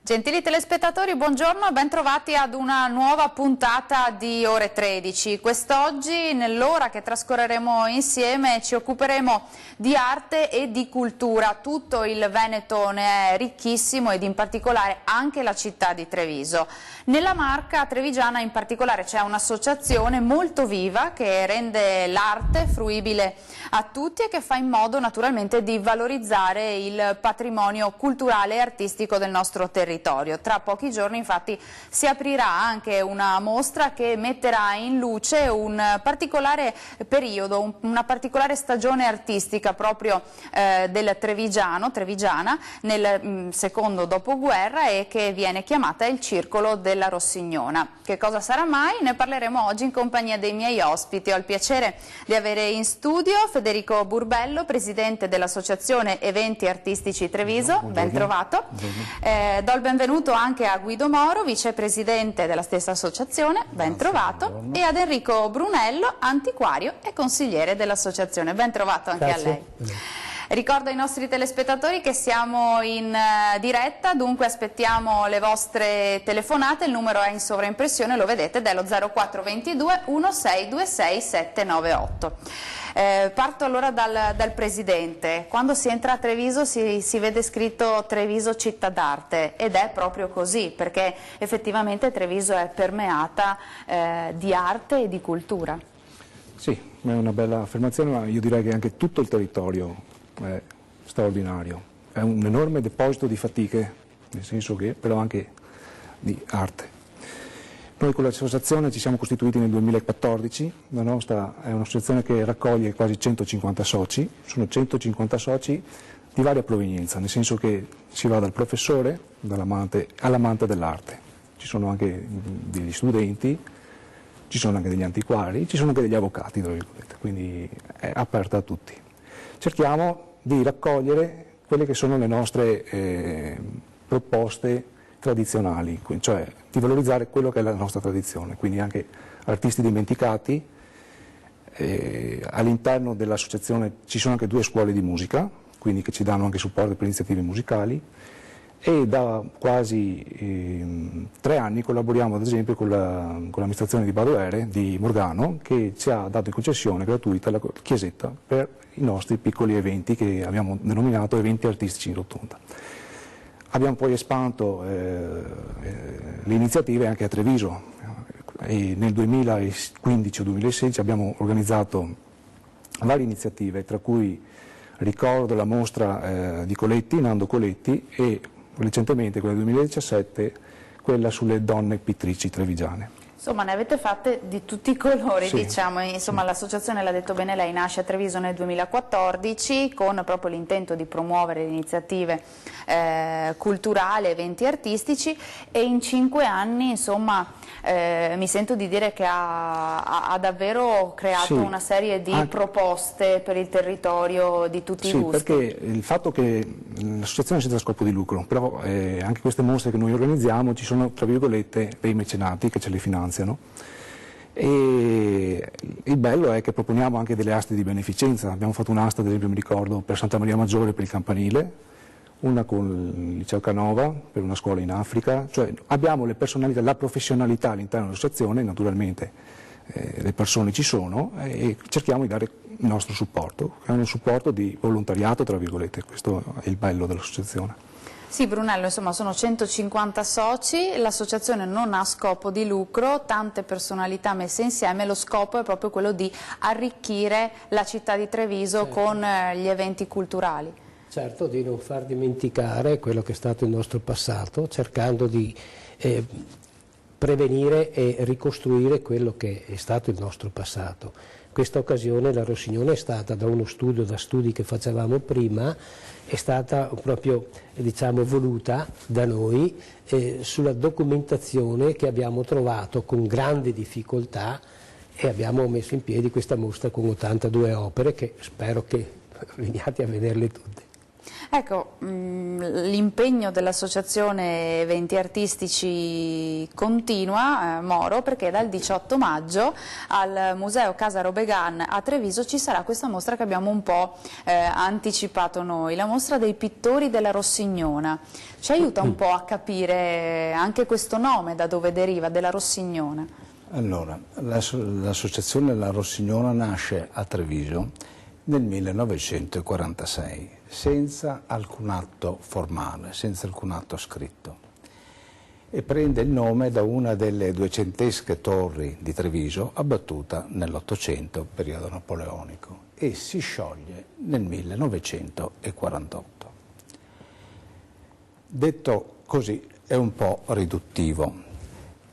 Gentili telespettatori, buongiorno e ben trovati ad una nuova puntata di Ore 13. Quest'oggi, nell'ora che trascorreremo insieme, ci occuperemo di arte e di cultura. Tutto il Veneto ne è ricchissimo ed in particolare anche la città di Treviso. Nella Marca trevigiana in particolare c'è un'associazione molto viva che rende l'arte fruibile a tutti e che fa in modo naturalmente di valorizzare il patrimonio culturale e artistico del nostro territorio. Tra pochi giorni infatti si aprirà anche una mostra che metterà in luce un particolare periodo, una particolare stagione artistica proprio del trevigiana nel secondo dopoguerra e che viene chiamata il Circolo della Rossignona. Che cosa sarà mai? Ne parleremo oggi in compagnia dei miei ospiti. Ho il piacere di avere in studio Federico Burbello, presidente dell'Associazione Eventi Artistici Treviso. Ben trovato. Do il benvenuto anche a Guido Moro, vicepresidente della stessa associazione, ben trovato, e ad Enrico Brunello, antiquario e consigliere dell'associazione. Ben trovato anche a lei. Ricordo ai nostri telespettatori che siamo in diretta, dunque aspettiamo le vostre telefonate, il numero è in sovraimpressione, lo vedete, ed è lo 0422 1626 798. Parto allora dal Presidente. Quando si entra a Treviso si vede scritto Treviso città d'arte ed è proprio così, perché effettivamente Treviso è permeata di arte e di cultura. Sì, è una bella affermazione, ma io direi che anche tutto il territorio è straordinario. È un enorme deposito di fatiche, nel senso che però anche di arte. Noi con l'associazione ci siamo costituiti nel 2014, la nostra è un'associazione che raccoglie quasi 150 soci, sono 150 soci di varia provenienza, nel senso che si va dal professore all'amante dell'arte. Ci sono anche degli studenti, ci sono anche degli antiquari, ci sono anche degli avvocati, quindi è aperta a tutti. Cerchiamo di raccogliere quelle che sono le nostre proposte tradizionali, cioè di valorizzare quello che è la nostra tradizione, quindi anche artisti dimenticati. All'interno dell'associazione ci sono anche 2 scuole di musica, quindi che ci danno anche supporto per iniziative musicali, e da quasi 3 anni collaboriamo ad esempio con l'amministrazione di Badoere di Morgano, che ci ha dato in concessione gratuita la chiesetta per i nostri piccoli eventi che abbiamo denominato eventi artistici in rotonda. Abbiamo poi espanso le iniziative anche a Treviso e nel 2015 o 2016 abbiamo organizzato varie iniziative, tra cui ricordo la mostra di Coletti, Nando Coletti, e recentemente quella del 2017, quella sulle donne pittrici trevigiane. Insomma, ne avete fatte di tutti i colori, sì, diciamo. Insomma, sì. L'associazione, l'ha detto bene lei, nasce a Treviso nel 2014 con proprio l'intento di promuovere le iniziative culturali, eventi artistici, e in 5 anni, insomma, mi sento di dire che ha davvero creato sì, una serie di proposte per il territorio di tutti i gusti. Sì, perché il fatto che l'associazione è senza scopo di lucro, però anche queste mostre che noi organizziamo ci sono, tra virgolette, dei mecenati che ce le finanziano. E il bello è che proponiamo anche delle aste di beneficenza. Abbiamo fatto un'asta, ad esempio, mi ricordo, per Santa Maria Maggiore per il campanile, una con il Liceo Canova per una scuola in Africa, cioè abbiamo le personalità, la professionalità all'interno dell'associazione, naturalmente le persone ci sono, e cerchiamo di dare il nostro supporto, che è un supporto di volontariato, tra virgolette. Questo è il bello dell'associazione. Sì, Brunello, insomma, sono 150 soci, l'associazione non ha scopo di lucro, tante personalità messe insieme, lo scopo è proprio quello di arricchire la città di Treviso, certo, con gli eventi culturali. Certo, di non far dimenticare quello che è stato il nostro passato, cercando di prevenire e ricostruire quello che è stato il nostro passato. Questa occasione la Rossignone è stata, da uno studio, da studi che facevamo prima, è stata proprio, diciamo, voluta da noi sulla documentazione che abbiamo trovato con grande difficoltà, e abbiamo messo in piedi questa mostra con 82 opere che spero che veniate a vederle tutte. Ecco, l'impegno dell'Associazione Eventi Artistici continua, Moro, perché dal 18 maggio al Museo Casa Robegan a Treviso ci sarà questa mostra che abbiamo un po' anticipato noi, la mostra dei pittori della Rossignona. Ci aiuta un po' a capire anche questo nome, da dove deriva, della Rossignona? Allora, l'associazione La Rossignona nasce a Treviso nel 1946, senza alcun atto formale, senza alcun atto scritto, e prende il nome da una delle 200esche torri di Treviso abbattuta nell'Ottocento, periodo napoleonico, e si scioglie nel 1948. Detto così è un po' riduttivo,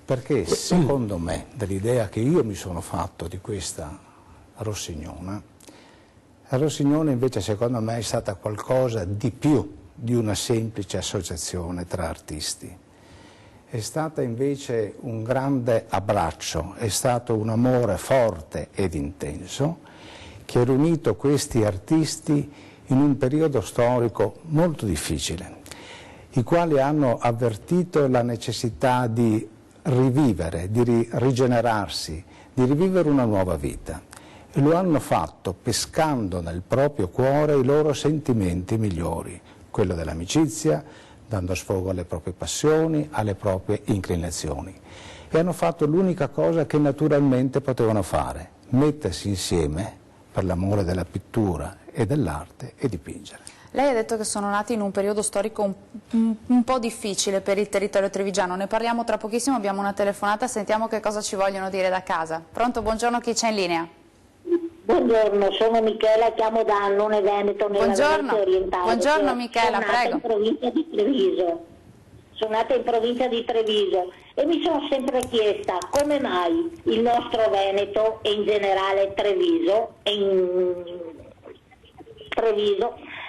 perché secondo me, dall'idea che io mi sono fatto di questa Rossignona, la Rossignona invece secondo me è stata qualcosa di più di una semplice associazione tra artisti. È stata invece un grande abbraccio, è stato un amore forte ed intenso che ha riunito questi artisti in un periodo storico molto difficile, i quali hanno avvertito la necessità di rivivere, di rigenerarsi, di rivivere una nuova vita. E lo hanno fatto pescando nel proprio cuore i loro sentimenti migliori, quello dell'amicizia, dando sfogo alle proprie passioni, alle proprie inclinazioni. E hanno fatto l'unica cosa che naturalmente potevano fare, mettersi insieme per l'amore della pittura e dell'arte e dipingere. Lei ha detto che sono nati in un periodo storico un po' difficile per il territorio trevigiano, ne parliamo tra pochissimo, abbiamo una telefonata, sentiamo che cosa ci vogliono dire da casa. Pronto, buongiorno, chi c'è in linea? Buongiorno, sono Michela, chiamo da Annone Veneto nella Venezia orientale. Buongiorno Michela, prego. Sono nata in provincia di Treviso e mi sono sempre chiesta come mai il nostro Veneto e in generale Treviso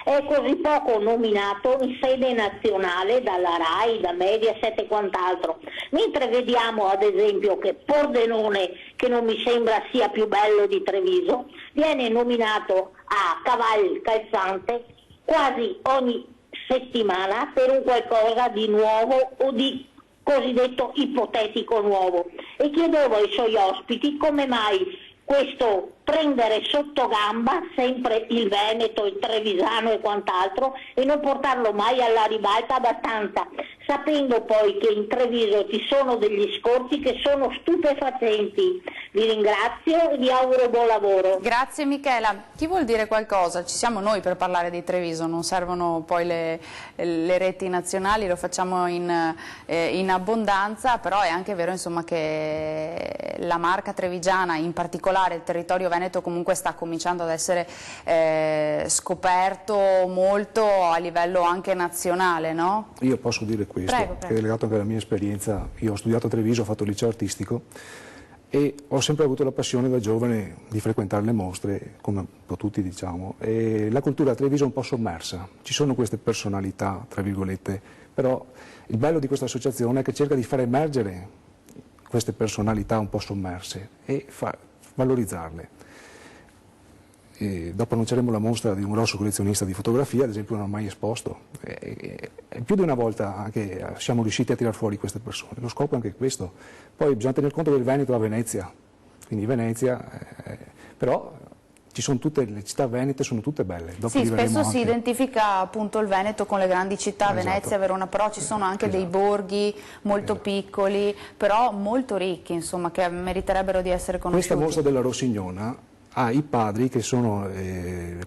è così poco nominato in sede nazionale dalla RAI, da Mediaset e quant'altro, mentre vediamo ad esempio che Pordenone, che non mi sembra sia più bello di Treviso, viene nominato a caval calzante quasi ogni settimana per un qualcosa di nuovo o di cosiddetto ipotetico nuovo. E chiedevo ai suoi ospiti come mai questo prendere sotto gamba sempre il Veneto, il Trevisano e quant'altro e non portarlo mai alla ribalta abbastanza, sapendo poi che in Treviso ci sono degli scorci che sono stupefacenti. Vi ringrazio e vi auguro buon lavoro. Grazie Michela. Chi vuol dire qualcosa? Ci siamo noi per parlare di Treviso, non servono poi le reti nazionali, lo facciamo in abbondanza, però è anche vero insomma che la marca trevigiana, in particolare il territorio Veneto, comunque sta cominciando ad essere scoperto molto a livello anche nazionale, no? Io posso dire questo, prego. che è legato anche alla mia esperienza. Io ho studiato a Treviso, ho fatto il liceo artistico e ho sempre avuto la passione da giovane di frequentare le mostre, come un po' tutti diciamo, e la cultura a Treviso è un po' sommersa, ci sono queste personalità, tra virgolette, però il bello di questa associazione è che cerca di far emergere queste personalità un po' sommerse e valorizzarle. E dopo annunceremo la mostra di un grosso collezionista di fotografia, ad esempio non ha mai esposto, e più di una volta anche siamo riusciti a tirar fuori queste persone, lo scopo è anche questo. Poi bisogna tener conto che il Veneto ha Venezia, quindi Venezia, però ci sono tutte le città venete, sono tutte belle. Dopo sì, spesso anche... si identifica appunto il Veneto con le grandi città, esatto. Venezia, Verona, però ci sono anche dei borghi molto piccoli, però molto ricchi, insomma, che meriterebbero di essere conosciuti. Questa mostra della Rossignona ha i padri che sono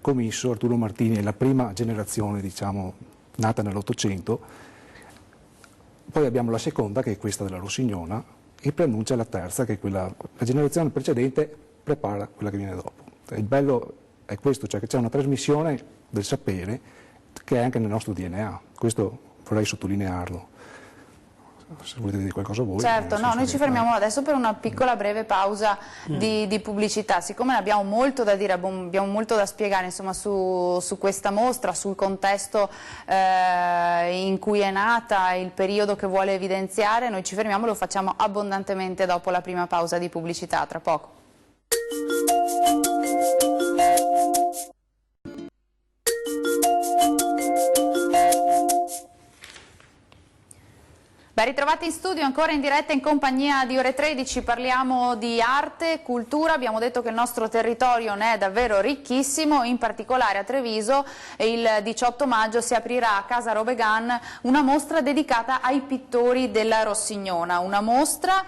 Comisso, Arturo Martini, è la prima generazione, diciamo, nata nell'Ottocento, poi abbiamo la seconda che è questa della Rossignona e preannuncia la terza che è quella, la generazione precedente prepara quella che viene dopo. Il bello è questo, cioè che c'è una trasmissione del sapere che è anche nel nostro DNA, questo vorrei sottolinearlo. Se volete dire qualcosa voi. Certo, no, noi ci fermiamo adesso per una piccola breve pausa di pubblicità, siccome abbiamo molto da dire, abbiamo molto da spiegare insomma, su questa mostra, sul contesto in cui è nata, il periodo che vuole evidenziare, noi ci fermiamo, lo facciamo abbondantemente dopo la prima pausa di pubblicità, tra poco. Ben ritrovati in studio, ancora in diretta in compagnia di Ore 13, parliamo di arte, cultura, abbiamo detto che il nostro territorio ne è davvero ricchissimo, in particolare a Treviso il 18 maggio si aprirà a Casa Robegan una mostra dedicata ai pittori della Rossignona, una mostra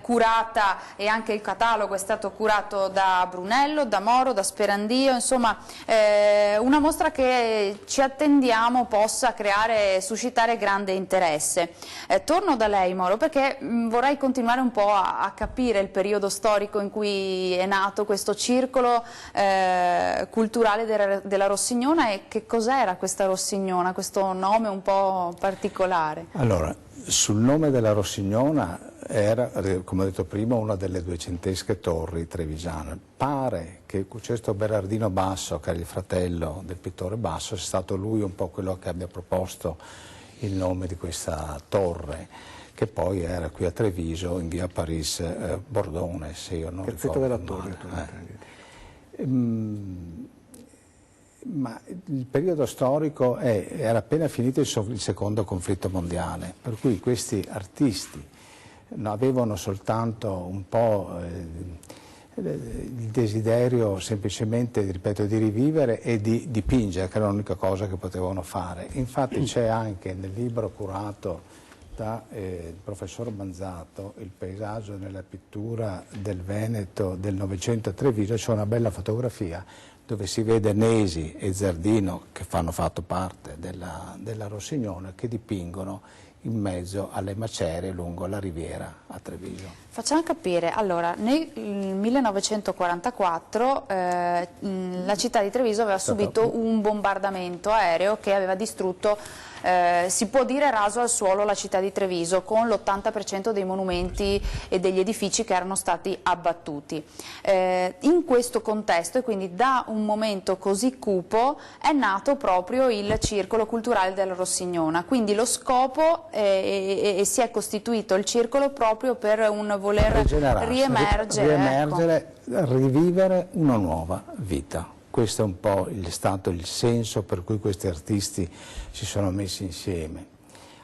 curata, e anche il catalogo è stato curato da Brunello, da Moro, da Sperandio, insomma una mostra che ci attendiamo possa creare e suscitare grande interesse. Torno da lei, Moro, perché vorrei continuare un po' a capire il periodo storico in cui è nato questo circolo culturale della Rossignona e che cos'era questa Rossignona, questo nome un po' particolare. Allora, sul nome della Rossignona era, come ho detto prima, una delle 200esche torri trevigiane. Pare che questo Berardino Basso, che era il fratello del pittore Basso, sia stato lui un po' quello che abbia proposto il nome di questa torre, che poi era qui a Treviso, in via Paris Bordone, se io non ricordo della male. torre. Ma il periodo storico era appena finito il secondo conflitto mondiale, per cui questi artisti avevano soltanto un po' il desiderio semplicemente, ripeto, di rivivere e di dipingere, che era l'unica cosa che potevano fare. Infatti c'è anche nel libro curato da il professor Manzato, Il paesaggio nella pittura del Veneto del Novecento a Treviso, c'è una bella fotografia dove si vede Nesi e Zardino, che hanno fatto parte della Rossignona, che dipingono in mezzo alle macerie lungo la riviera a Treviso. Facciamo capire, allora, nel 1944 la città di Treviso aveva subito un bombardamento aereo che aveva distrutto, si può dire raso al suolo, la città di Treviso, con l'80% dei monumenti e degli edifici che erano stati abbattuti. In questo contesto, e quindi da un momento così cupo, è nato proprio il Circolo Culturale della Rossignona, quindi lo scopo e si è costituito il circolo proprio per un voler riemergere, rivivere una nuova vita. Questo è un po' stato il senso per cui questi artisti si sono messi insieme.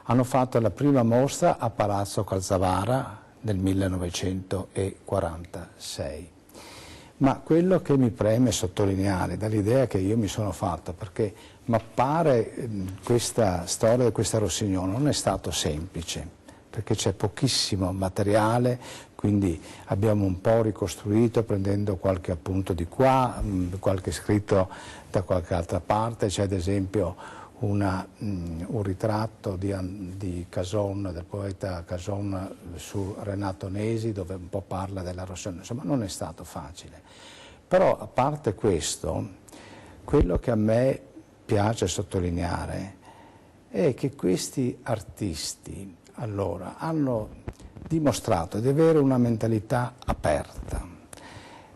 Hanno fatto la prima mostra a Palazzo Calzavara nel 1946. Ma quello che mi preme sottolineare dall'idea che io mi sono fatto, perché mappare questa storia di questa Rossignona non è stato semplice, perché c'è pochissimo materiale, quindi abbiamo un po' ricostruito prendendo qualche appunto di qua, qualche scritto da qualche altra parte. C'è ad esempio un ritratto di Cason, del poeta Cason, su Renato Nesi, dove un po' parla della Rossignona. Insomma, non è stato facile. Però, a parte questo, quello che a me piace sottolineare è che questi artisti allora hanno dimostrato di avere una mentalità aperta,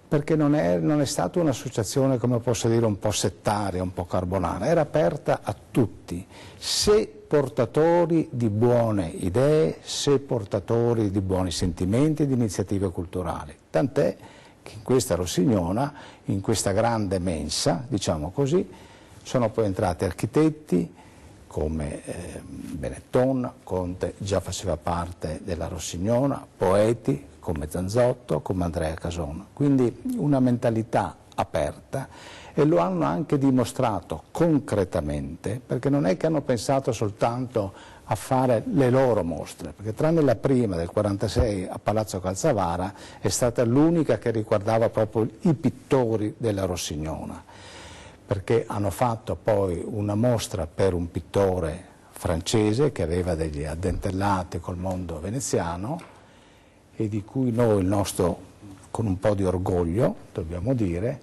perché non è stata un'associazione, come posso dire, un po' settaria, un po' carbonara, era aperta a tutti, se portatori di buone idee, se portatori di buoni sentimenti e di iniziative culturali. Tant'è che in questa Rossignona, in questa grande mensa, diciamo così, sono poi entrati architetti come Benetton, Conte già faceva parte della Rossignona, poeti come Zanzotto, come Andrea Cason. Quindi una mentalità aperta, e lo hanno anche dimostrato concretamente, perché non è che hanno pensato soltanto a fare le loro mostre, perché tranne la prima del 46 a Palazzo Calzavara è stata l'unica che riguardava proprio i pittori della Rossignona, perché hanno fatto poi una mostra per un pittore francese che aveva degli addentellati col mondo veneziano e di cui noi, con un po' di orgoglio, dobbiamo dire,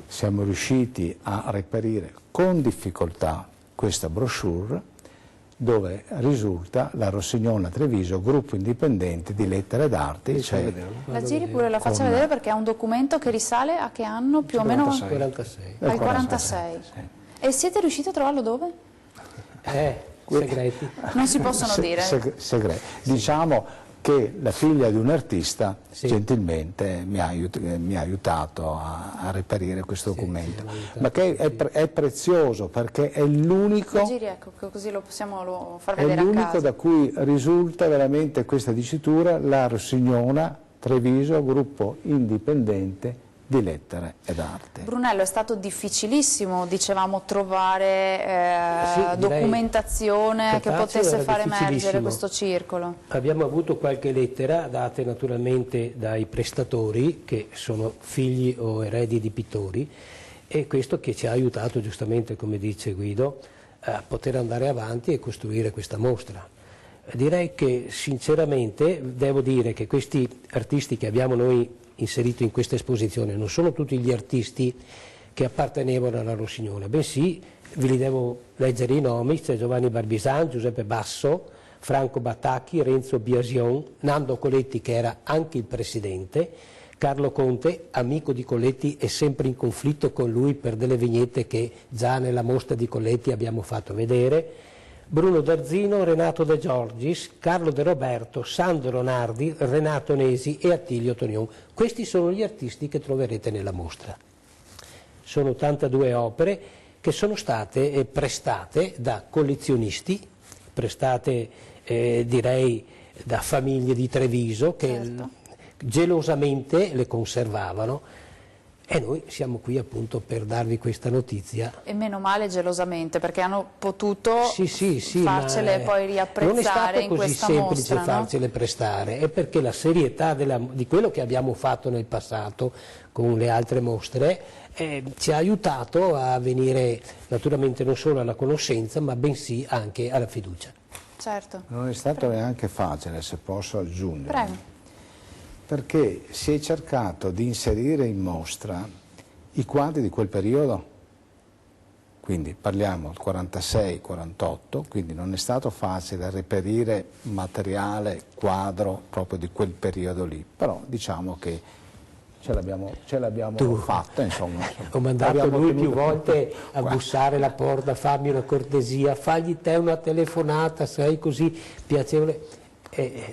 siamo riusciti a reperire con difficoltà questa brochure dove risulta la Rossignona Treviso, gruppo indipendente di lettere d'arte. La giri pure, la faccia vedere, perché è un documento che risale a che anno? Più o meno 46. Al 46. Sì. E siete riusciti a trovarlo dove? Segreti. Non si possono dire. Segreti. Diciamo, che la figlia di un artista gentilmente mi ha aiutato a reperire questo documento, ma che è prezioso perché è l'unico, ecco, così lo possiamo far vedere è l'unico da cui risulta veramente questa dicitura: La Rossignona, Treviso, gruppo indipendente di lettere ed arte. Brunello, è stato difficilissimo, dicevamo, trovare documentazione che potesse far emergere questo circolo. Abbiamo avuto qualche lettera date naturalmente dai prestatori, che sono figli o eredi di pittori, e questo che ci ha aiutato giustamente, come dice Guido, a poter andare avanti e costruire questa mostra. Direi che sinceramente devo dire che questi artisti che abbiamo noi inserito in questa esposizione non sono tutti gli artisti che appartenevano alla Rossignone, bensì ve li devo leggere i nomi: c'è Giovanni Barbisan, Giuseppe Basso, Franco Batacchi, Renzo Biasion, Nando Coletti, che era anche il presidente, Carlo Conte, amico di Coletti e sempre in conflitto con lui per delle vignette che già nella mostra di Coletti abbiamo fatto vedere, Bruno Darzino, Renato De Giorgis, Carlo De Roberto, Sandro Nardi, Renato Nesi e Attilio Tonion. Questi sono gli artisti che troverete nella mostra. Sono 82 opere che sono state prestate da collezionisti, prestate direi da famiglie di Treviso che gelosamente le conservavano. E noi siamo qui appunto per darvi questa notizia. E meno male gelosamente, perché hanno potuto farcele poi riapprezzare in questa mostra. Non è stato così semplice farcele prestare, è perché la serietà di quello che abbiamo fatto nel passato con le altre mostre ci ha aiutato a venire naturalmente non solo alla conoscenza, ma bensì anche alla fiducia. Certo. Non è stato neanche facile, se posso aggiungere. Prego. Perché si è cercato di inserire in mostra i quadri di quel periodo, quindi parliamo del 46-48, quindi non è stato facile reperire materiale, quadro proprio di quel periodo lì, però diciamo che ce l'abbiamo fatta, insomma. Ho mandato lui più volte a bussare la porta: fammi una cortesia, fagli te una telefonata, sei così piacevole.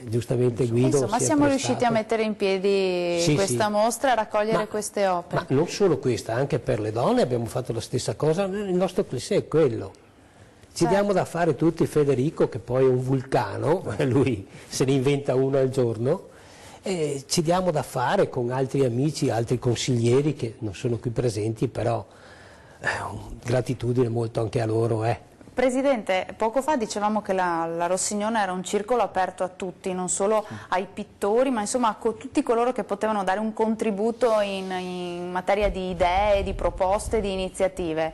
Giustamente Guido insomma siamo riusciti a mettere in piedi questa mostra, a raccogliere queste opere. Ma non solo questa, anche per le donne abbiamo fatto la stessa cosa. Il nostro cliché è quello: ci diamo da fare tutti. Federico, che poi è un vulcano, lui se ne inventa uno al giorno, e ci diamo da fare con altri amici, altri consiglieri che non sono qui presenti, però gratitudine molto anche a loro. Presidente, poco fa dicevamo che la Rossignone era un circolo aperto a tutti, non solo ai pittori, ma insomma a tutti coloro che potevano dare un contributo in materia di idee, di proposte, di iniziative.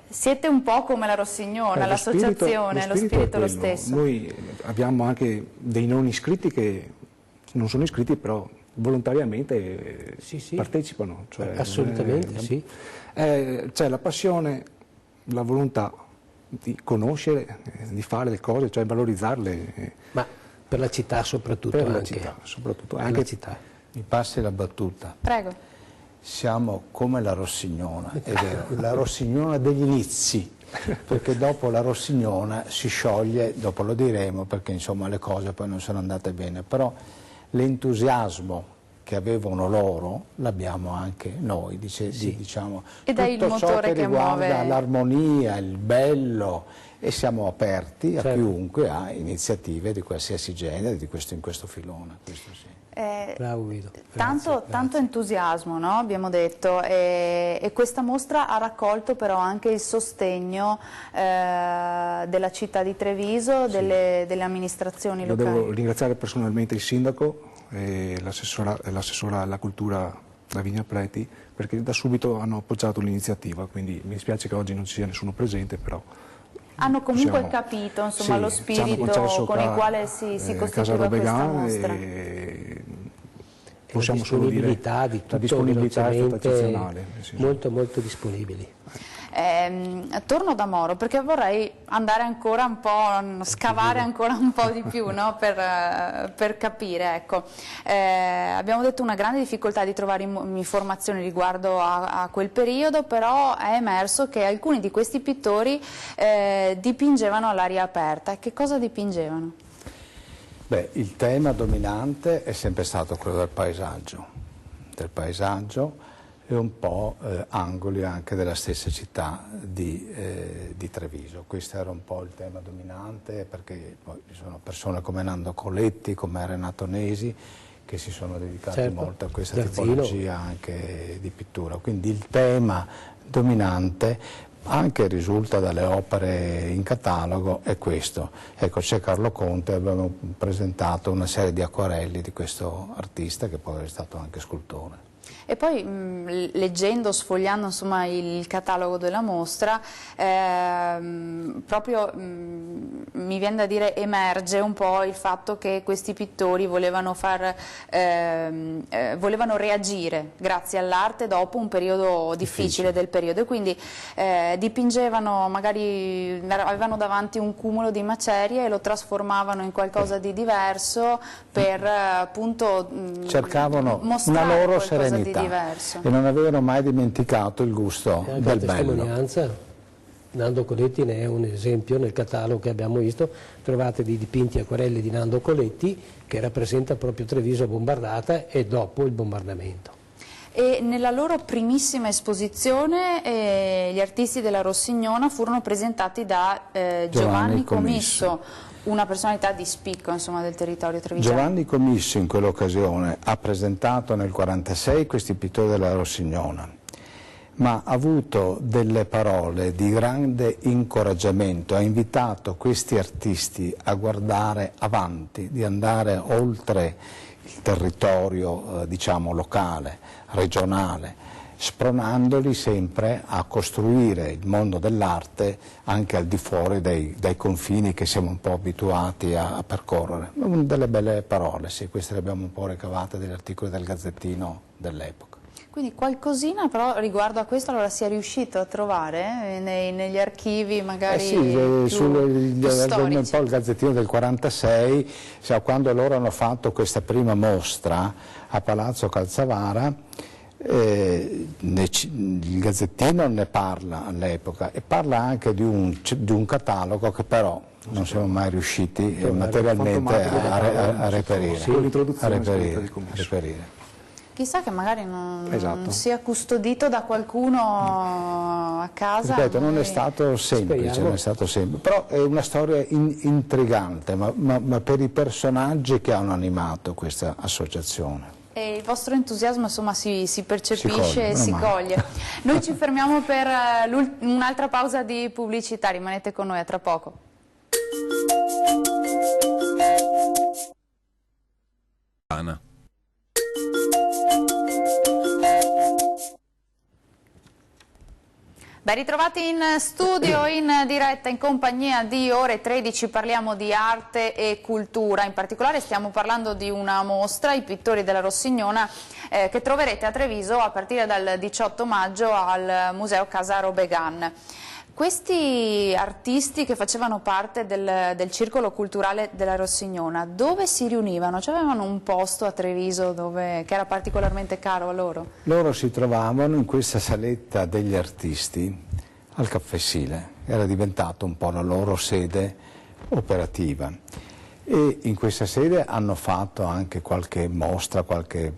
Siete un po' come la Rossignona, l'associazione, lo spirito è lo stesso. Noi abbiamo anche dei non iscritti che non sono iscritti, però volontariamente partecipano. Cioè, assolutamente c'è la passione, la volontà di conoscere, di fare le cose, cioè valorizzarle. Ma per la città soprattutto. Per la città, soprattutto. Anche la città. Mi passi la battuta. Prego. Siamo come la Rossignona, è vero, la Rossignona degli inizi, perché dopo la Rossignona si scioglie, dopo lo diremo, perché insomma le cose poi non sono andate bene, però l'entusiasmo che avevano loro l'abbiamo anche noi, diciamo, ed è il tutto ciò che riguarda l'armonia, il bello, e siamo aperti a chiunque ha iniziative di qualsiasi genere in questo filone. Questo sì. Bravo Guido. Tanto entusiasmo, no? Abbiamo detto, e questa mostra ha raccolto però anche il sostegno della città di Treviso, delle amministrazioni locali. Devo ringraziare personalmente il sindaco e l'assessora alla cultura Lavinia Preti, perché da subito hanno appoggiato l'iniziativa, quindi mi dispiace che oggi non ci sia nessuno presente, però hanno comunque capito insomma, lo spirito con il quale si costituiva questa mostra. Possiamo solo dire la disponibilità è stata eccezionale. Molto molto disponibili. Torno da Moro perché vorrei andare ancora un po', scavare ancora un po' di più, no? per capire. Ecco. Abbiamo detto una grande difficoltà di trovare informazioni riguardo a quel periodo, però è emerso che alcuni di questi pittori dipingevano all'aria aperta. Che cosa dipingevano? Beh, il tema dominante è sempre stato quello del paesaggio e un po' angoli anche della stessa città di Treviso. Questo era un po' il tema dominante, perché poi ci sono persone come Nando Coletti, come Renato Nesi, che si sono dedicati molto a questa tipologia anche di pittura. Quindi il tema dominante anche risulta dalle opere in catalogo è questo. Ecco, c'è Carlo Conte, abbiamo presentato una serie di acquarelli di questo artista che poi è stato anche scultore. E poi leggendo, sfogliando insomma il catalogo della mostra, proprio mi viene da dire emerge un po' il fatto che questi pittori volevano reagire grazie all'arte dopo un periodo difficile del periodo, e quindi dipingevano, magari avevano davanti un cumulo di macerie e lo trasformavano in qualcosa di diverso per appunto cercavano mostrare una loro qualcosa serenità di diverso. e non avevano mai dimenticato il gusto del bello. Nando Coletti ne è un esempio. Nel catalogo che abbiamo visto trovate dei dipinti acquarelli di Nando Coletti che rappresenta proprio Treviso bombardata e dopo il bombardamento. E nella loro primissima esposizione gli artisti della Rossignona furono presentati da Giovanni Comisso, una personalità di spicco insomma, del territorio trevigiano. Giovanni Comisso in quell'occasione ha presentato nel 1946 questi pittori della Rossignona, ma ha avuto delle parole di grande incoraggiamento, ha invitato questi artisti a guardare avanti, di andare oltre il territorio diciamo locale, regionale, spronandoli sempre a costruire il mondo dell'arte anche al di fuori dai confini che siamo un po' abituati a percorrere. Delle belle parole, sì, queste le abbiamo un po' ricavate dagli articoli del Gazzettino dell'epoca. Quindi qualcosina però riguardo a questo allora si è riuscito a trovare negli archivi magari più storici? Un po' il Gazzettino del 1946, quando loro hanno fatto questa prima mostra a Palazzo Calzavara, il Gazzettino ne parla all'epoca e parla anche di un catalogo che però non siamo mai riusciti materialmente a reperire. Chissà che magari non sia custodito da qualcuno a casa. Ripeto, non è stato semplice, però è una storia intrigante, ma per i personaggi che hanno animato questa associazione. E il vostro entusiasmo insomma si percepisce e si coglie. Noi ci fermiamo per un'altra pausa di pubblicità, rimanete con noi, a tra poco. Ben ritrovati in studio, in diretta, in compagnia di Ore 13, parliamo di arte e cultura, in particolare stiamo parlando di una mostra, i pittori della Rossignona, che troverete a Treviso a partire dal 18 maggio al Museo Casaro Began. Questi artisti che facevano parte del circolo culturale della Rossignona, dove si riunivano? Cioè avevano un posto a Treviso che era particolarmente caro a loro? Loro si trovavano in questa saletta degli artisti al Caffè Sile, era diventato un po' la loro sede operativa e in questa sede hanno fatto anche qualche mostra, qualche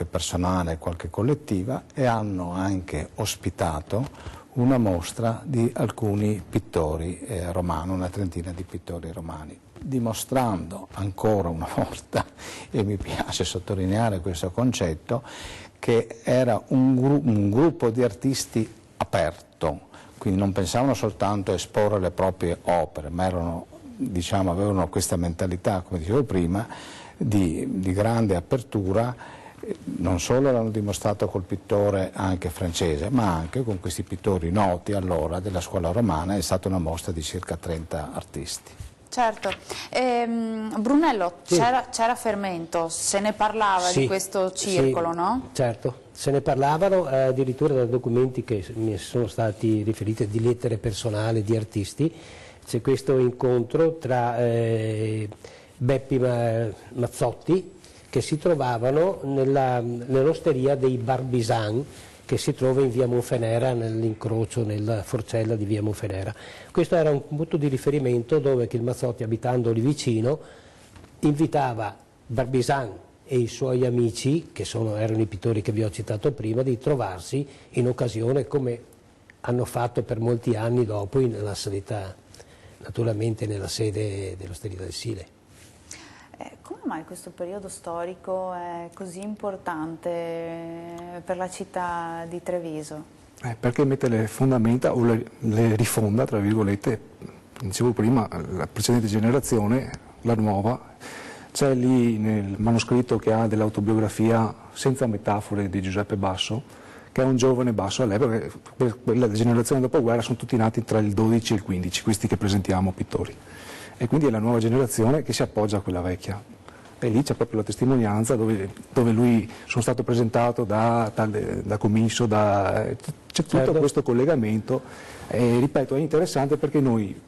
personale, qualche collettiva e hanno anche ospitato una mostra di alcuni pittori romani, una trentina di pittori romani, dimostrando ancora una volta, e mi piace sottolineare questo concetto, che era un gruppo di artisti aperto, quindi non pensavano soltanto a esporre le proprie opere, ma avevano questa mentalità, come dicevo prima, di grande apertura. Non solo l'hanno dimostrato col pittore anche francese, ma anche con questi pittori noti allora della scuola romana. È stata una mostra di circa 30 artisti. Certo. Brunello, sì. C'era fermento, se ne parlava di questo circolo, no? Certo, se ne parlavano addirittura da documenti che mi sono stati riferiti, di lettere personali di artisti. C'è questo incontro tra Beppi Mazzotti, che si trovavano nell'osteria dei Barbisan, che si trova in via Monfenera, nell'incrocio, nella forcella di via Monfenera. Questo era un punto di riferimento dove il Mazzotti, abitando lì vicino, invitava Barbisan e i suoi amici, che erano i pittori che vi ho citato prima, di trovarsi in occasione, come hanno fatto per molti anni dopo nella sanità, naturalmente nella sede dell'Osteria del Sile. Come mai questo periodo storico è così importante per la città di Treviso? Perché mette le fondamenta o le rifonda, tra virgolette, dicevo prima, la precedente generazione, la nuova. C'è lì nel manoscritto che ha dell'autobiografia senza metafore di Giuseppe Basso, che è un giovane Basso all'epoca, la generazione dopoguerra sono tutti nati tra il 12 e il 15, questi che presentiamo pittori. E quindi è la nuova generazione che si appoggia a quella vecchia. E lì c'è proprio la testimonianza dove lui, sono stato presentato da commisso, c'è tutto questo collegamento. E ripeto, è interessante perché noi,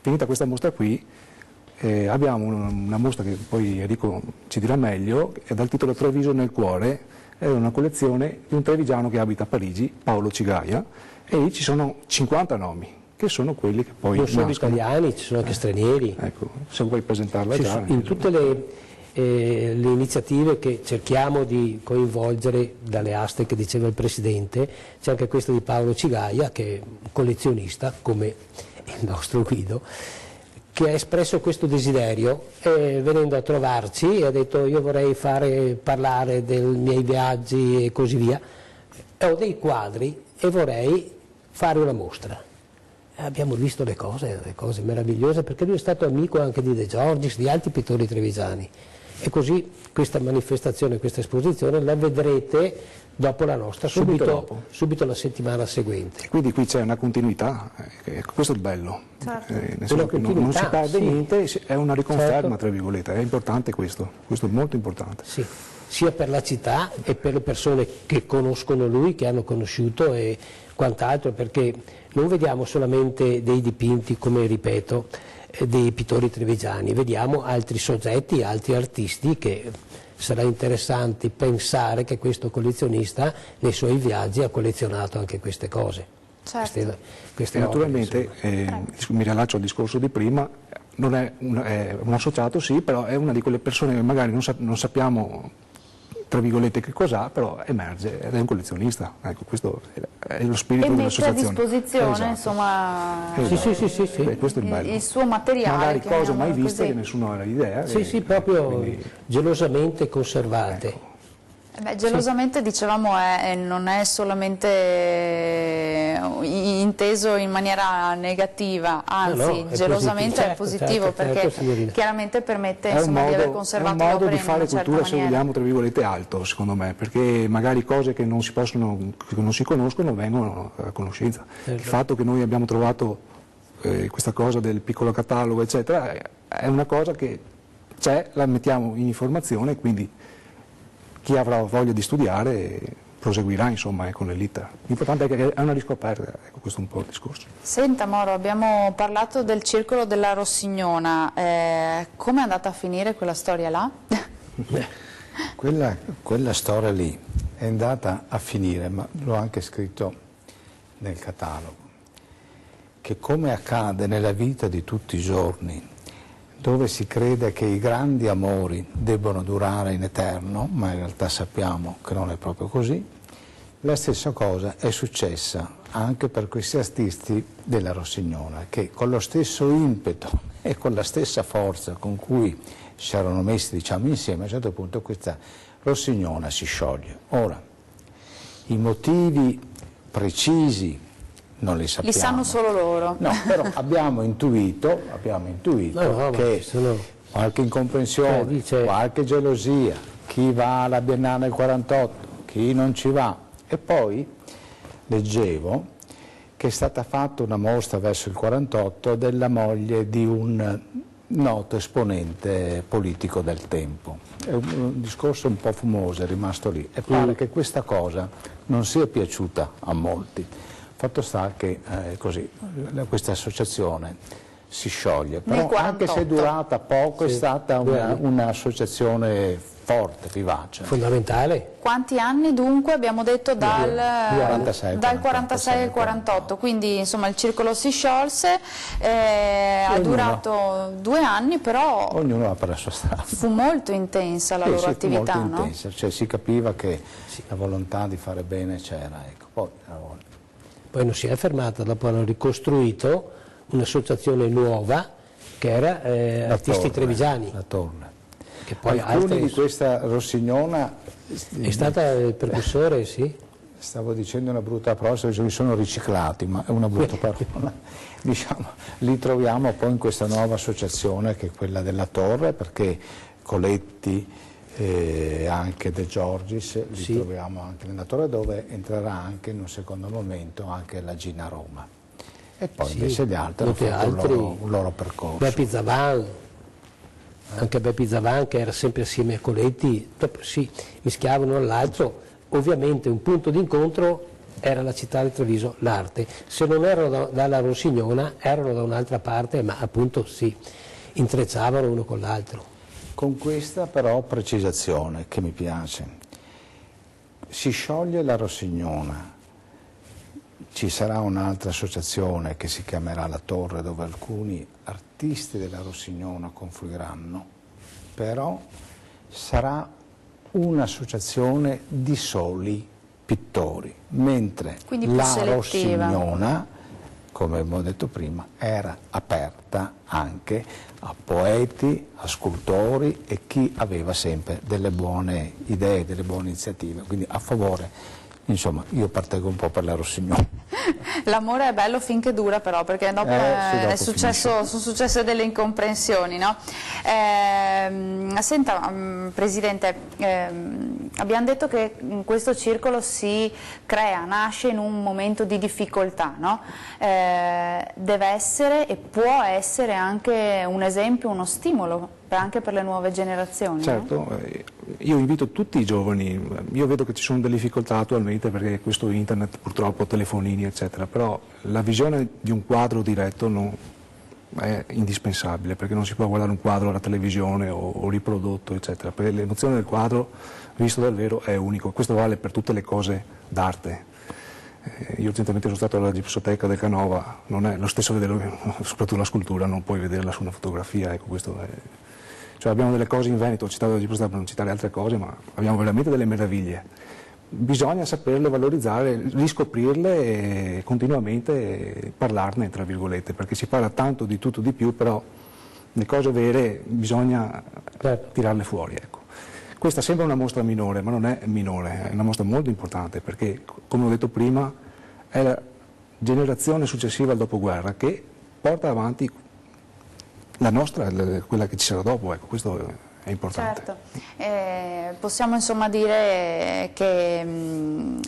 finita questa mostra qui, abbiamo una mostra che poi Enrico ci dirà meglio, è dal titolo Treviso nel cuore, è una collezione di un trevigiano che abita a Parigi, Paolo Cigaia, e lì ci sono 50 nomi, che sono quelli che poi non sono nascono. italiani, ci sono anche stranieri. Ecco, se vuoi presentarla già. In tutte le iniziative che cerchiamo di coinvolgere, dalle aste che diceva il Presidente, c'è anche questa di Paolo Cigaia, che è un collezionista, come il nostro Guido, che ha espresso questo desiderio venendo a trovarci e ha detto: io vorrei parlare dei miei viaggi e così via, ho dei quadri e vorrei fare una mostra. Abbiamo visto le cose meravigliose, perché lui è stato amico anche di De Giorgis, di altri pittori trevigiani, e così questa manifestazione, questa esposizione la vedrete dopo la nostra, subito la settimana seguente. Quindi qui c'è una continuità, questo è il bello, Certo. nel senso che non si perde niente, è una riconferma, certo. Tra virgolette, è importante questo è molto importante. Sì, sia per la città e per le persone che conoscono lui, che hanno conosciuto e quant'altro, perché non vediamo solamente dei dipinti, come ripeto, dei pittori trevigiani, vediamo altri soggetti, altri artisti che sarà interessante pensare che questo collezionista nei suoi viaggi ha collezionato anche queste cose. Certo. Queste Naturalmente, mi riallaccio al discorso di prima, non è un associato, sì, però è una di quelle persone che magari non sappiamo, tra virgolette, che cos'ha, però emerge ed è un collezionista. Ecco, questo è lo spirito dell'associazione. E mette a disposizione, esatto. Insomma, Sì. Questo è il bello. il suo materiale. Magari cose mai chiamiamolo viste così. che nessuno ha idea. Sì, proprio quindi, gelosamente conservate. ecco. Gelosamente, dicevamo, non è solamente inteso in maniera negativa, anzi no, è gelosamente positivo. è positivo, Certo, perché signorina. chiaramente permette È un di aver modo, conservato è un modo l'opera di in fare una certa cultura, se maniera. vogliamo, tra virgolette, alto, secondo me, perché magari cose che non si conoscono vengono a conoscenza. Certo. Il fatto che noi abbiamo trovato questa cosa del piccolo catalogo, eccetera, è una cosa che c'è, la mettiamo in informazione, quindi chi avrà voglia di studiare proseguirà, insomma, con l'iter. L'importante è che è una riscoperta, ecco, questo è un po' il discorso. Senta Moro, abbiamo parlato del circolo della Rossignona, come è andata a finire quella storia là? Quella storia lì è andata a finire, ma l'ho anche scritto nel catalogo, che come accade nella vita di tutti i giorni, dove si crede che i grandi amori debbano durare in eterno, ma in realtà sappiamo che non è proprio così, la stessa cosa è successa anche per questi artisti della Rossignona, che con lo stesso impeto e con la stessa forza con cui si erano messi, diciamo, insieme, a un certo punto questa Rossignona si scioglie. Ora, i motivi precisi non li sappiamo. Li sanno solo loro. No, però abbiamo intuito che qualche incomprensione, qualche gelosia, chi va alla Biennale del 48, chi non ci va. E poi leggevo che è stata fatta una mostra verso il 48 della moglie di un noto esponente politico del tempo. È un discorso un po' fumoso, è rimasto lì, e pare che questa cosa non sia piaciuta a molti. Fatto sta che così, questa associazione si scioglie, Nel però anche se è 48. durata poco è Sì, stata 2 anni. un'associazione forte, vivace. Fondamentale. Quanti anni dunque? Abbiamo detto dal 46 al 48, quindi insomma il circolo si sciolse, ha durato 2 anni, però Ognuno va per la sua strada. fu molto intensa la Sì, loro sì, attività, molto no? intensa, cioè si capiva che la volontà di fare bene c'era, ecco. Poi non si è fermata, dopo hanno ricostruito un'associazione nuova che era Artisti Trevigiani, La Torre. che poi Alcuni altre di questa rossignona, è stata il precursore, sì. stavo dicendo una brutta parola, mi sono riciclati, ma è una brutta parola, diciamo, li troviamo poi in questa nuova associazione che è quella della Torre, perché Coletti e anche De Giorgis li Sì. troviamo anche nella Torre, dove entrerà anche in un secondo momento anche la Gina Roma. E poi Sì, invece gli altri hanno molti fatto altri. un loro percorso. Beppi Zavan, anche Beppi Zavan che era sempre assieme a Coletti, dopo si mischiavano all'altro, ovviamente un punto d'incontro era la città di Treviso, l'arte, se non erano dalla Rossignona erano da un'altra parte, ma appunto si intrecciavano uno con l'altro. Con questa però precisazione che mi piace, si scioglie la Rossignona, ci sarà un'altra associazione che si chiamerà La Torre, dove alcuni artisti della Rossignona confluiranno, però sarà un'associazione di soli pittori, mentre Quindi più la selettiva. Rossignona, come abbiamo detto prima, era aperta anche a poeti, a scultori e chi aveva sempre delle buone idee, delle buone iniziative, quindi a favore. Insomma, io parteggo un po' per la Rossignona. L'amore è bello finché dura però, perché dopo, Sì, dopo sono successe delle incomprensioni, no? Senta, Presidente, abbiamo detto che questo circolo si crea, nasce in un momento di difficoltà, no? Deve essere e può essere anche un esempio, uno stimolo anche per le nuove generazioni. Certo, no? io invito tutti i giovani, io vedo che ci sono delle difficoltà attualmente perché questo internet, purtroppo telefonini eccetera, però la visione di un quadro diretto è indispensabile, perché non si può guardare un quadro alla televisione o riprodotto eccetera, perché l'emozione del quadro visto dal vero è unico, questo vale per tutte le cose d'arte. Io recentemente sono stato alla Gipsoteca del Canova, non è lo stesso vedere soprattutto la scultura, non puoi vederla su una fotografia, ecco, questo è. Cioè abbiamo delle cose in Veneto, ho citato la Gipsoteca per non citare altre cose, ma abbiamo veramente delle meraviglie. Bisogna saperle valorizzare, riscoprirle e continuamente parlarne, tra virgolette, perché si parla tanto di tutto di più, però le cose vere bisogna tirarle fuori, ecco. Questa sembra una mostra minore, ma non è minore, è una mostra molto importante, perché, come ho detto prima, è la generazione successiva al dopoguerra che porta avanti la nostra, quella che ci sarà dopo, ecco, questo è importante. Certo, possiamo insomma dire che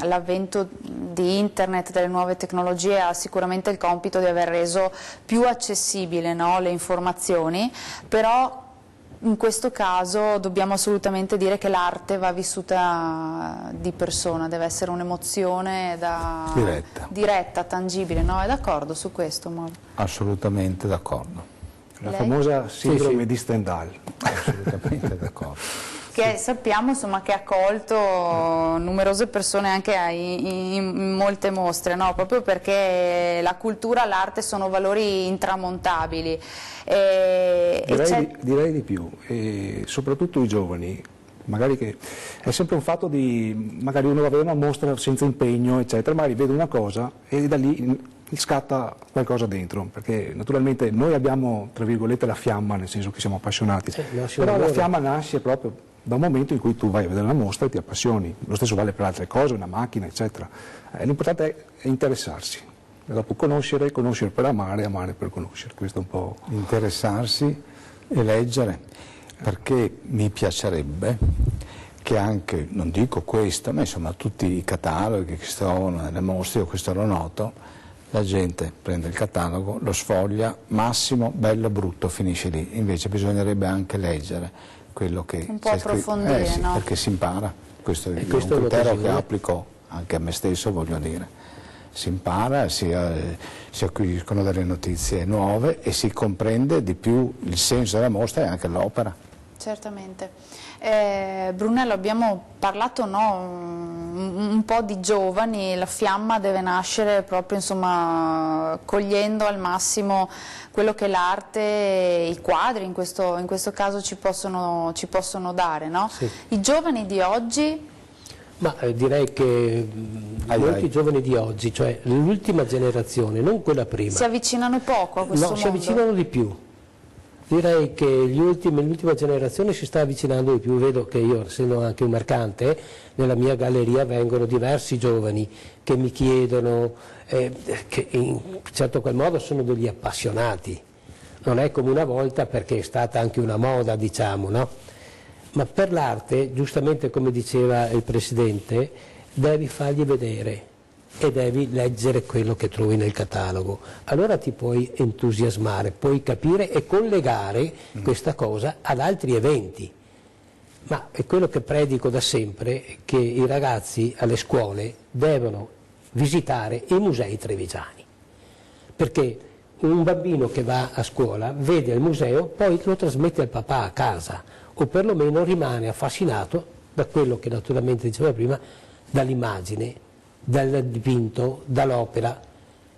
l'avvento di internet, delle nuove tecnologie ha sicuramente il compito di aver reso più accessibile, no, le informazioni, però in questo caso dobbiamo assolutamente dire che l'arte va vissuta di persona, deve essere un'emozione diretta, tangibile, no? È d'accordo su questo? Assolutamente d'accordo. La famosa sindrome di Stendhal. Assolutamente d'accordo. Che sappiamo insomma che ha accolto numerose persone anche in molte mostre, no? Proprio perché la cultura e l'arte sono valori intramontabili. Direi di più, e soprattutto i giovani, magari che è sempre un fatto di, magari uno va a vedere una mostra senza impegno, eccetera, magari vede una cosa e da lì scatta qualcosa dentro, perché naturalmente noi abbiamo, tra virgolette, la fiamma, nel senso che siamo appassionati, però la fiamma nasce proprio da un momento in cui tu vai a vedere una mostra e ti appassioni, lo stesso vale per altre cose, una macchina, eccetera. L'importante è interessarsi, e dopo conoscere per amare, amare per conoscere, questo è un po'. Interessarsi e leggere, perché mi piacerebbe che anche, non dico questo, ma insomma tutti i cataloghi che si trovano nelle mostre, io questo lo noto, la gente prende il catalogo, lo sfoglia, massimo, bello, brutto, finisce lì. Invece bisognerebbe anche leggere quello che un po' approfondire, sì, no? Perché si impara. Questo è un questo criterio che applico anche a me stesso, voglio dire. si impara, si acquisiscono delle notizie nuove e si comprende di più il senso della mostra e anche l'opera. Certamente. Brunello, abbiamo parlato un po' di giovani, la fiamma deve nascere proprio, insomma, cogliendo al massimo quello che l'arte, i quadri in questo caso ci possono dare, no? Sì. I giovani di oggi? Ma direi che molti giovani di oggi, cioè l'ultima generazione, non quella prima, Si avvicinano poco a questo mondo? no, si avvicinano di più. Direi che l'ultima generazione si sta avvicinando di più. Vedo che io, essendo anche un mercante, nella mia galleria vengono diversi giovani che mi chiedono, che in certo qual modo sono degli appassionati. Non è come una volta, perché è stata anche una moda, diciamo, no? Ma per l'arte, giustamente come diceva il Presidente, devi fargli vedere e devi leggere quello che trovi nel catalogo. Allora ti puoi entusiasmare, puoi capire e collegare questa cosa ad altri eventi. Ma è quello che predico da sempre, che i ragazzi alle scuole devono visitare i musei trevigiani. Perché un bambino che va a scuola vede il museo, poi lo trasmette al papà a casa, o perlomeno rimane affascinato da quello che naturalmente diceva prima, dall'immagine, dal dipinto, dall'opera.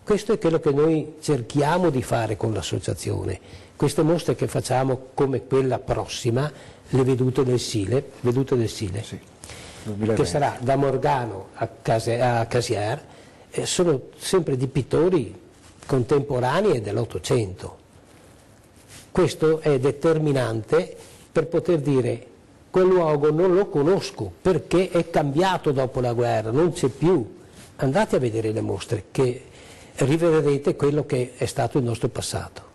Questo è quello che noi cerchiamo di fare con l'associazione. Queste mostre che facciamo, come quella prossima, le vedute del Sile, Sì, che sarà da Morgano a Casier, sono sempre di pittori contemporanei dell'Ottocento. Questo è determinante per poter dire: quel luogo non lo conosco perché è cambiato dopo la guerra, non c'è più. Andate a vedere le mostre, che rivedrete quello che è stato il nostro passato.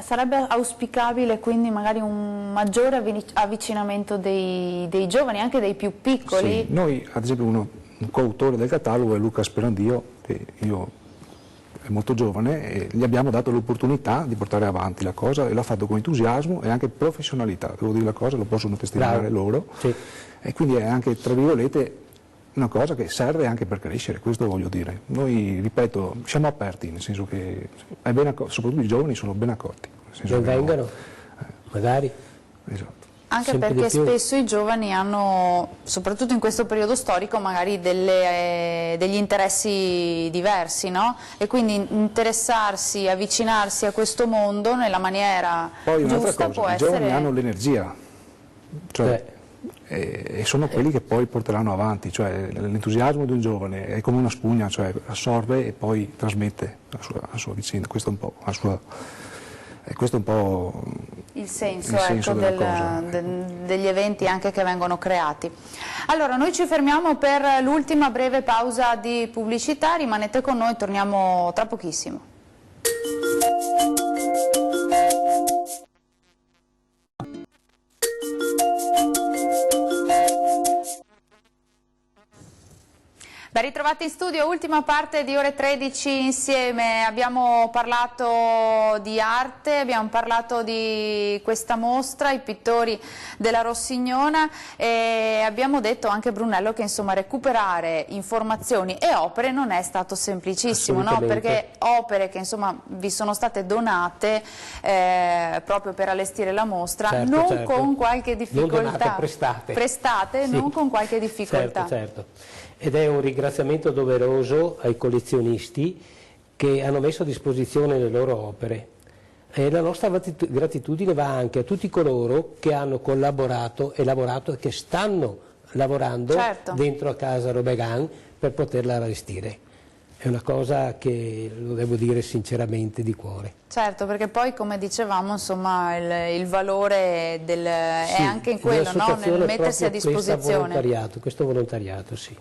Sarebbe auspicabile quindi magari un maggiore avvicinamento dei giovani, anche dei più piccoli? Sì, noi ad esempio un coautore del catalogo è Luca Sperandio, che è molto giovane, e gli abbiamo dato l'opportunità di portare avanti la cosa, e l'ha fatto con entusiasmo e anche professionalità, devo dire la cosa, lo possono testimoniare loro. Sì. E quindi è anche, tra virgolette, una cosa che serve anche per crescere, questo voglio dire. Noi, ripeto, siamo aperti, nel senso che è ben soprattutto i giovani sono ben accolti. Non vengano, magari. Esatto. Anche Sempre perché spesso i giovani hanno, soprattutto in questo periodo storico, magari degli interessi diversi, no? E quindi interessarsi, avvicinarsi a questo mondo nella maniera giusta può essere... I giovani hanno l'energia, cioè, e sono quelli che poi porteranno avanti, cioè l'entusiasmo di un giovane è come una spugna, cioè assorbe e poi trasmette la sua vicenda, questo è un po' questo è un po' il senso degli eventi anche che vengono creati. Allora, noi ci fermiamo per l'ultima breve pausa di pubblicità, rimanete con noi, torniamo tra pochissimo. Ben ritrovati in studio, ultima parte di Ore 13 insieme. Abbiamo parlato di arte, abbiamo parlato di questa mostra, i pittori della Rossignona, e abbiamo detto anche, Brunello, che insomma recuperare informazioni e opere non è stato semplicissimo, no? Perché opere che insomma vi sono state donate proprio per allestire la mostra, certo. Con qualche difficoltà. Non donate, prestate, sì. Non con qualche difficoltà. Certo. Ed è un ringraziamento doveroso ai collezionisti che hanno messo a disposizione le loro opere. E la nostra gratitudine va anche a tutti coloro che hanno collaborato e lavorato e che stanno lavorando dentro a Casa Robegan per poterla allestire. È una cosa che lo devo dire sinceramente di cuore. Certo, perché poi, come dicevamo, insomma, il valore è anche in quello, no? Nel mettersi a disposizione. Questo volontariato, sì.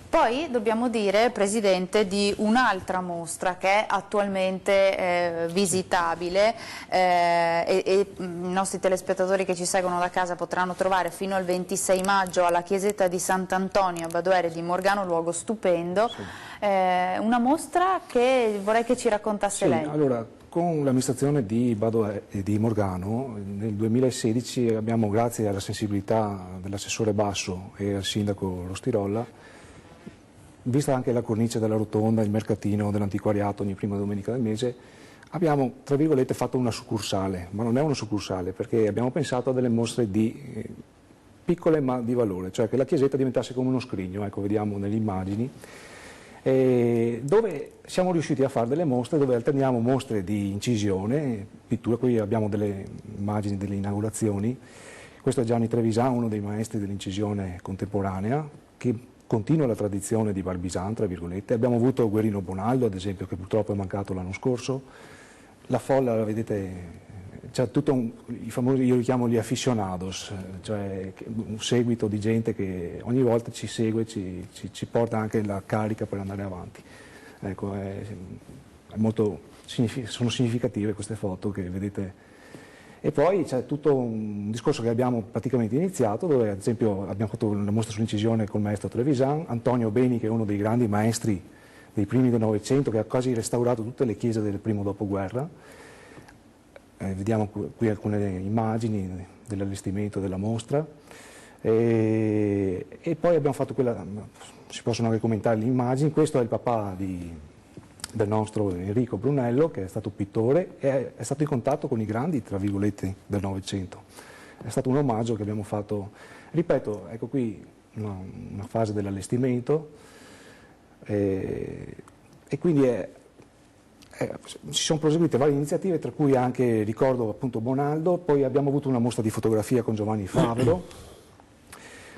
Poi dobbiamo dire, Presidente, di un'altra mostra che è attualmente visitabile e i nostri telespettatori che ci seguono da casa potranno trovare fino al 26 maggio alla chiesetta di Sant'Antonio a Badoere di Morgano, luogo stupendo. Sì. Una mostra che vorrei che ci raccontasse lei. Allora, con l'amministrazione di Morgano nel 2016 abbiamo, grazie alla sensibilità dell'assessore Basso e al sindaco Rostirolla, vista anche la cornice della rotonda, il mercatino dell'antiquariato ogni prima domenica del mese, abbiamo, tra virgolette, fatto una succursale, ma non è una succursale perché abbiamo pensato a delle mostre piccole ma di valore, cioè che la chiesetta diventasse come uno scrigno, ecco, vediamo nelle immagini, dove siamo riusciti a fare delle mostre dove alterniamo mostre di incisione, pittura, qui abbiamo delle immagini delle inaugurazioni. Questo è Gianni Trevisan, uno dei maestri dell'incisione contemporanea, che continua la tradizione di Barbisan, tra virgolette. Abbiamo avuto Guerino Bonaldo, ad esempio, che purtroppo è mancato l'anno scorso. La folla, la vedete, c'è tutto i famosi, io li chiamo gli aficionados, cioè un seguito di gente che ogni volta ci segue, ci porta anche la carica per andare avanti. Ecco, sono significative queste foto che vedete. E poi c'è tutto un discorso che abbiamo praticamente iniziato, dove ad esempio abbiamo fatto una mostra sull'incisione col maestro Trevisan, Antonio Beni, che è uno dei grandi maestri dei primi del Novecento, che ha quasi restaurato tutte le chiese del primo dopoguerra. Vediamo qui alcune immagini dell'allestimento della mostra. E poi abbiamo fatto quella, si possono anche commentare le immagini, questo è il papà del nostro Enrico Brunello, che è stato pittore e è stato in contatto con i grandi, tra virgolette, del Novecento. È stato un omaggio che abbiamo fatto, ripeto, ecco qui una fase dell'allestimento, e quindi si sono proseguite varie iniziative, tra cui anche, ricordo appunto Bonaldo, poi abbiamo avuto una mostra di fotografia con Giovanni Favero.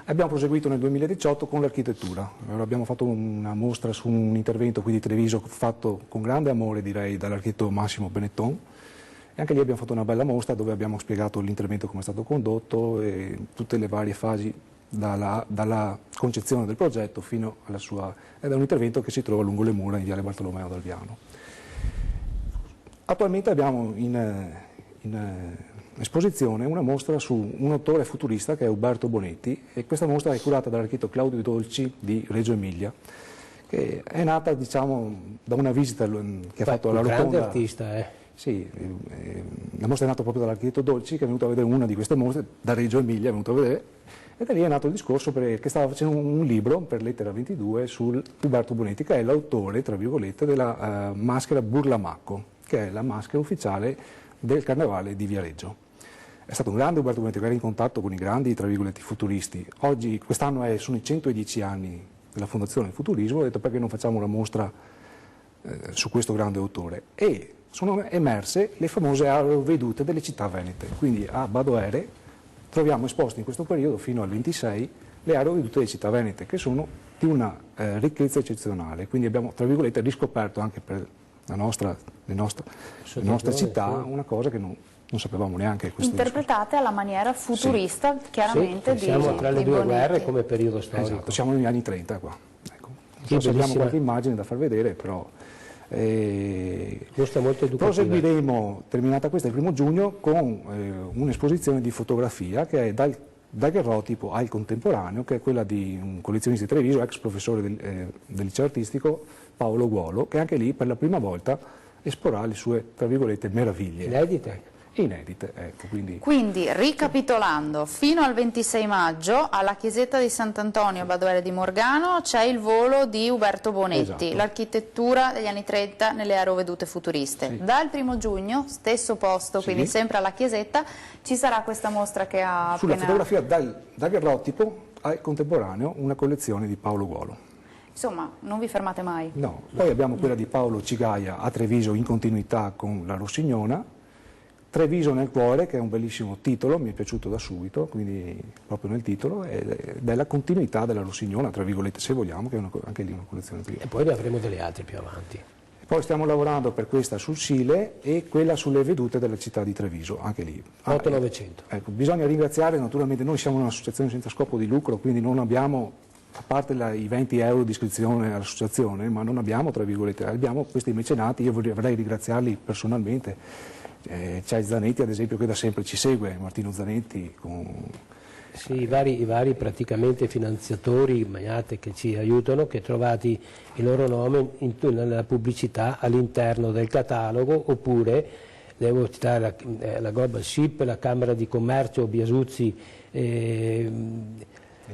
Abbiamo proseguito nel 2018 con l'architettura. Allora abbiamo fatto una mostra su un intervento qui di Treviso fatto con grande amore, direi, dall'architetto Massimo Benetton, e anche lì abbiamo fatto una bella mostra dove abbiamo spiegato l'intervento come è stato condotto e tutte le varie fasi dalla concezione del progetto fino alla sua... ed è un intervento che si trova lungo le mura in Viale Bartolomeo d'Alviano. Attualmente abbiamo in esposizione una mostra su un autore futurista che è Uberto Bonetti, e questa mostra è curata dall'architetto Claudio Dolci di Reggio Emilia, che è nata, diciamo, da una visita che ha fatto alla Rotonda. Un grande artista, Sì, la mostra è nata proprio dall'architetto Dolci, che è venuto a vedere una di queste mostre, da Reggio Emilia è venuto a vedere, e da lì è nato il discorso perché stava facendo un libro per Lettera 22 su Uberto Bonetti, che è l'autore, tra virgolette, della maschera Burlamacco, che è la maschera ufficiale del Carnevale di Viareggio. È stato un grande Uberto Bonetti che era in contatto con i grandi, tra virgolette, futuristi. Oggi, quest'anno sono i 110 anni della Fondazione del Futurismo, ho detto perché non facciamo una mostra su questo grande autore. E sono emerse le famose aerovedute delle città venete, quindi a Badoere troviamo esposte in questo periodo fino al 26 le aerovedute delle città venete, che sono di una ricchezza eccezionale, quindi abbiamo, tra virgolette, riscoperto anche per le nostre città una cosa che non sapevamo neanche. Interpretate alla maniera futurista, sì, chiaramente, sì, siamo tra le due guerre come periodo storico. Esatto, siamo negli anni 30 qua. Ecco. Non so se abbiamo qualche immagine da far vedere, però... molto proseguiremo, terminata questa il 1° giugno, con un'esposizione di fotografia che è dal daguerrotipo al contemporaneo, che è quella di un collezionista di Treviso, ex professore del liceo artistico, Paolo Guolo, che anche lì per la prima volta esporrà le sue, tra virgolette, meraviglie. Inedite, ecco. Quindi, ricapitolando, fino al 26 maggio alla chiesetta di Sant'Antonio a Badoere di Morgano c'è il volo di Uberto Bonetti, esatto, l'architettura degli anni 30 nelle aerovedute futuriste. Sì. Dal 1° giugno, stesso posto, sì, quindi sempre alla chiesetta, ci sarà questa mostra che ha sulla fotografia dal daguerrotipo al contemporaneo, una collezione di Paolo Guolo. Insomma, non vi fermate mai. No, poi abbiamo quella di Paolo Cigaia a Treviso in continuità con la Rossignona, Treviso nel cuore, che è un bellissimo titolo, mi è piaciuto da subito, quindi proprio nel titolo, ed è la continuità della Rossignona, tra virgolette, se vogliamo, che è anche lì una collezione. E poi ne avremo delle altre più avanti. E poi stiamo lavorando per questa sul Sile e quella sulle vedute della città di Treviso, anche lì. 8-900. Ecco, bisogna ringraziare, naturalmente noi siamo un'associazione senza scopo di lucro, quindi non abbiamo, a parte i 20 euro di iscrizione all'associazione, ma non abbiamo, tra virgolette, abbiamo questi mecenati, io vorrei ringraziarli personalmente. C'è Zanetti ad esempio che da sempre ci segue, Martino Zanetti. Sì, i vari praticamente finanziatori, magnate che ci aiutano, che trovati il loro nome nella pubblicità all'interno del catalogo, oppure devo citare la Global Ship, la Camera di Commercio Biasuzzi,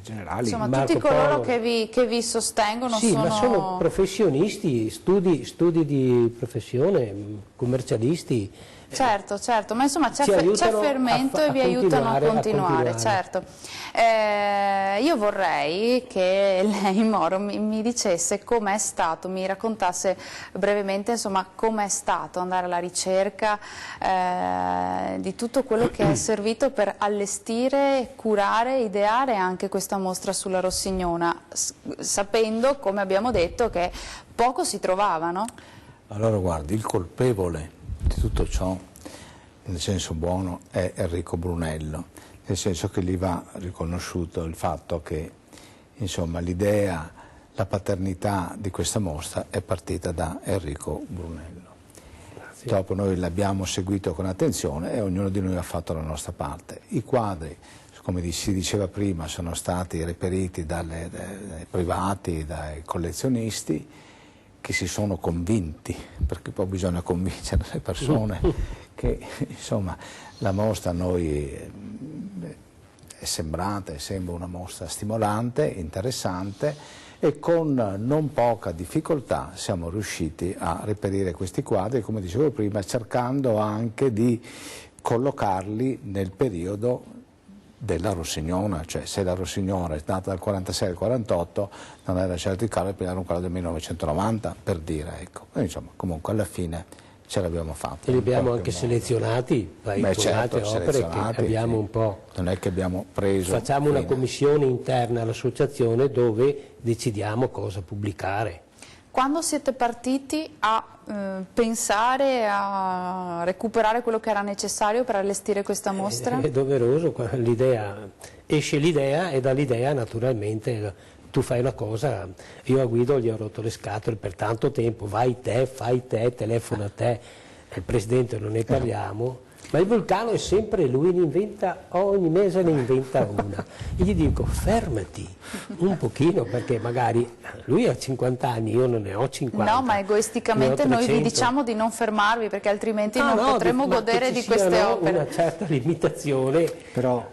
generali. Insomma, Marco tutti coloro Polo. che vi sostengono Sì, sono... ma sono professionisti, studi di professione, commercialisti. Certo, certo, ma insomma c'è Ci aiutano fermento e vi aiutano a continuare, certo. Io vorrei che lei, Moro, mi dicesse com'è stato, mi raccontasse brevemente insomma com'è stato andare alla ricerca di tutto quello che è servito per allestire, curare, ideare anche questa mostra sulla Rossignona, sapendo, come abbiamo detto, che poco si trovava, no? Allora guardi, il colpevole di tutto ciò, nel senso buono, è Enrico Brunello, nel senso che gli va riconosciuto il fatto che insomma l'idea, la paternità di questa mostra è partita da Enrico Brunello. Grazie. Dopo noi l'abbiamo seguito con attenzione e ognuno di noi ha fatto la nostra parte. I quadri, come si diceva prima, sono stati reperiti dai privati, dai collezionisti, che si sono convinti, perché poi bisogna convincere le persone che insomma la mostra a noi è sembrata e sembra una mostra stimolante, interessante, e con non poca difficoltà siamo riusciti a reperire questi quadri, come dicevo prima, cercando anche di collocarli nel periodo della Rossignona, cioè se la Rossignona è nata dal 46 al 48 non era certo il caso di prendere un quadro del 1990, per dire, ecco. E insomma, comunque alla fine ce l'abbiamo fatta. E li abbiamo anche selezionati, certo, opere che abbiamo un po'. Non è che abbiamo preso. Facciamo una commissione interna all'associazione dove decidiamo cosa pubblicare. Quando siete partiti a pensare a recuperare quello che era necessario per allestire questa mostra? È doveroso, esce l'idea e dall'idea naturalmente tu fai una cosa. Io a Guido gli ho rotto le scatole per tanto tempo, vai te, fai te, telefona a te, il presidente non ne parliamo. Ma il Vulcano è sempre lui, ogni mese ne inventa una. E gli dico, fermati un pochino, perché magari lui ha 50 anni, io non ne ho 50. No, ma egoisticamente noi vi diciamo di non fermarvi, perché altrimenti non potremo godere di queste opere. Una certa limitazione. Però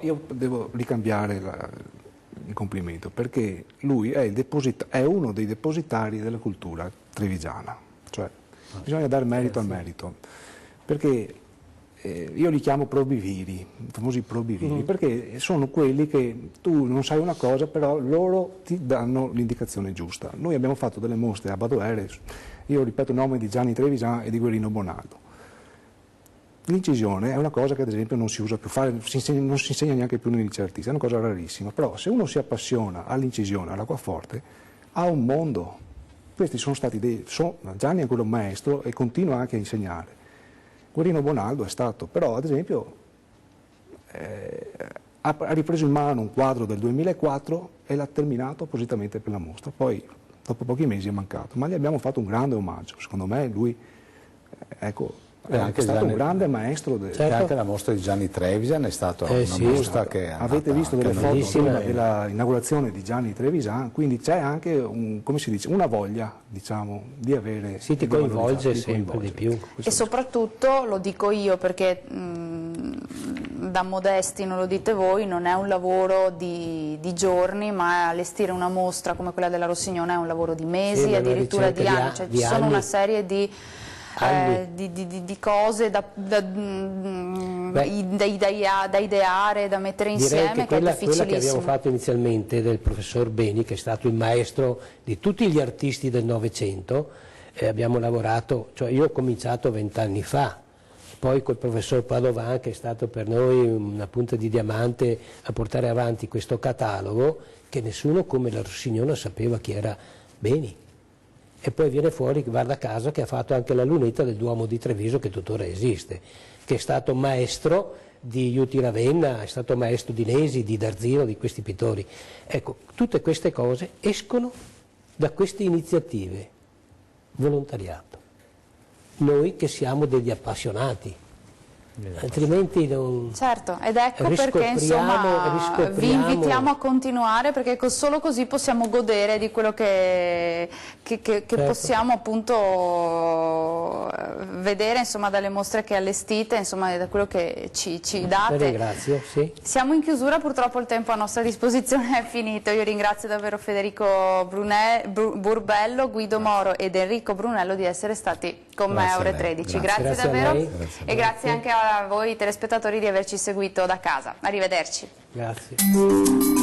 io devo ricambiare il complimento, perché lui è uno dei depositari della cultura trevigiana. Cioè, bisogna dare merito al merito. Perché io li chiamo probiviri, i famosi probiviri, perché sono quelli che tu non sai una cosa, però loro ti danno l'indicazione giusta. Noi abbiamo fatto delle mostre a Badoere, io ripeto il nome di Gianni Trevisan e di Guerino Bonaldo. L'incisione è una cosa che ad esempio non si usa più fare, non si insegna neanche più nei licei artistici, è una cosa rarissima, però se uno si appassiona all'incisione, all'acquaforte, ha un mondo. Questi sono stati Gianni è quello maestro e continua anche a insegnare. Guerino Bonaldo è stato, però ad esempio ha ripreso in mano un quadro del 2004 e l'ha terminato appositamente per la mostra, poi dopo pochi mesi è mancato, ma gli abbiamo fatto un grande omaggio, secondo me lui è anche stato un grande maestro. Certo. Anche la mostra di Gianni Trevisan è stata una mostra che è avete visto delle foto dell'inaugurazione di Gianni Trevisan, quindi c'è anche una voglia, diciamo, di avere. Sì, ti coinvolge sempre di più. E soprattutto, lo dico io perché da modesti non lo dite voi, non è un lavoro di giorni, ma allestire una mostra come quella della Rossignona è un lavoro di mesi, addirittura di anni, cioè ci sono una serie di cose da ideare, da mettere insieme, che è difficilissimo. Quella che abbiamo fatto inizialmente del professor Beni, che è stato il maestro di tutti gli artisti del Novecento, abbiamo lavorato, cioè io ho cominciato 20 anni fa, poi col professor Padovan, che è stato per noi una punta di diamante a portare avanti questo catalogo, che nessuno come la Rossignona sapeva chi era Beni. E poi viene fuori, guarda caso, che ha fatto anche la lunetta del Duomo di Treviso, che tuttora esiste, che è stato maestro di Iuti Ravenna, è stato maestro di Nesi, di Darzino, di questi pittori. Ecco, tutte queste cose escono da queste iniziative, volontariato. Noi che siamo degli appassionati, altrimenti non. Certo, ed ecco perché insomma vi invitiamo a continuare, perché solo così possiamo godere di quello che certo. possiamo appunto vedere insomma, dalle mostre che allestite, insomma, da quello che ci date. Ringrazio, sì. Siamo in chiusura, purtroppo il tempo a nostra disposizione è finito. Io ringrazio davvero Federico Burbello, Guido Moro ed Enrico Brunello di essere stati con me a Ore 13. Grazie davvero e grazie anche a voi telespettatori di averci seguito da casa. Arrivederci. Grazie.